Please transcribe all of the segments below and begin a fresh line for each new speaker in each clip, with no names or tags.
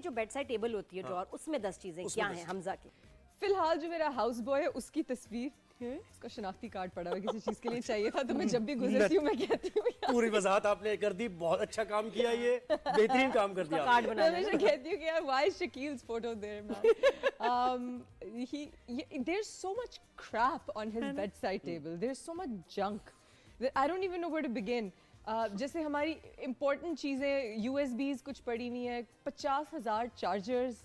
ये जो bed side table होती है ड्रॉअर, उसमें 10 चीजें क्या हैं हमजा की?
फिलहाल जो मेरा हाउस बॉय है उसकी तस्वीर, उसका शनाख्ती कार्ड पड़ा हुआ है, किसी चीज के लिए चाहिए था, तो मैं जब भी गुजरती हूँ मैं कहती हूँ
पूरी वजाहत आपने कर दी, बहुत अच्छा काम किया, ये बेहतरीन काम कर दिया
कार्ड बना
मैं कहती हूँ कि यार why Shakeel's photo there man, there's so much crap on his bedside table, there's so much junk that I don't even know where to begin. जैसे हमारी important चीजें USBs कुछ पड़ी हुई हैं, 50,000 चार्जर्स,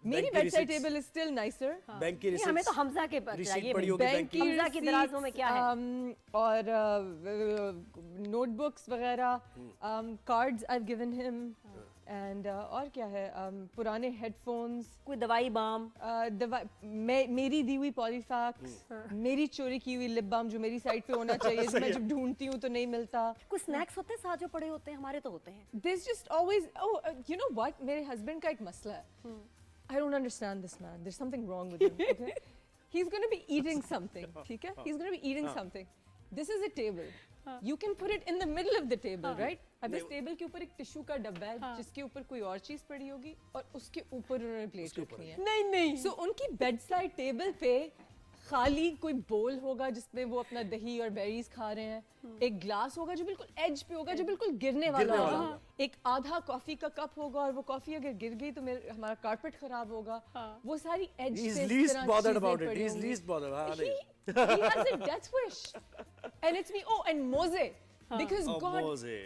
मेरी bedside table is still nicer.
Bank की
receipts, हमें तो हमजा के पर चाहिए,
बैंक की
हमजा की दराजों में क्या है,
और नोटबुक्स वगैरह, cards I have given him, and और क्या है, पुराने हेडफोन्स,
कोई दवाई बाम,
मेरी दी हुई पॉलीफैक्स, मेरी चोरी की हुई लिप बाम जो मेरी साइड पे होना चाहिए, जो मैं जब ढूंढती हूँ तो नहीं मिलता।
कुछ स्नैक्स होते हैं साथ जो पड़े होते हैं, हमारे तो होते हैं।
There's just always, you know what, मेरे हस्बैंड का एक मसला है, I don't understand this man. There's something wrong with him. Okay? He's going to be eating something. ठीक है? He's going to be eating something. This is a table. You can put it in the middle of the table, right? अब इस table के ऊपर एक tissue का डब्बा है जिसके ऊपर कोई और चीज पड़ी होगी और उसके ऊपर उन्होंने प्लेट रखनी है।
नहीं।
So उनकी बेडसाइड टेबल पे खाली कोई बोल होगा जिसमें वो अपना दही और बेरीज खा रहे हैं, एक ग्लास होगा जो बिल्कुल एज पे होगा, जो बिल्कुल गिरने वाला होगा, एक आधा कॉफी का कप होगा और वो कॉफी अगर गिर गई तो हमारा कारपेट खराब होगा, वो सारी एज पे
He's least bothered about it. He's least bothered.
He has a death wish, and it's me. Oh, and Mose, because God.
Mose.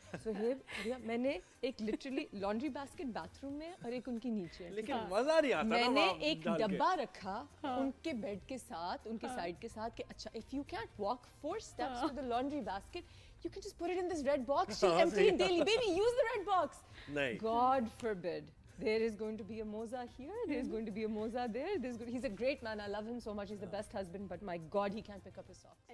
Suhaib भैया, मैंने एक लिटरली लॉन्ड्री बास्केट बाथरूम में और एक उनकी नीचे है,
लेकिन मजा नहीं आता ना,
मैंने एक डब्बा रखा उनके बेड के साथ, उनके साइड के साथ, कि अच्छा if you can't walk 4 steps to the laundry basket, you can just put it in this red box. She'll empty it daily. Baby, use the red box.
नहीं.
God forbid. There is going to be a Moza here. There is going to be a Moza there. He's a great man. I love him so much. He's the best husband. But my God, he can't pick up his socks.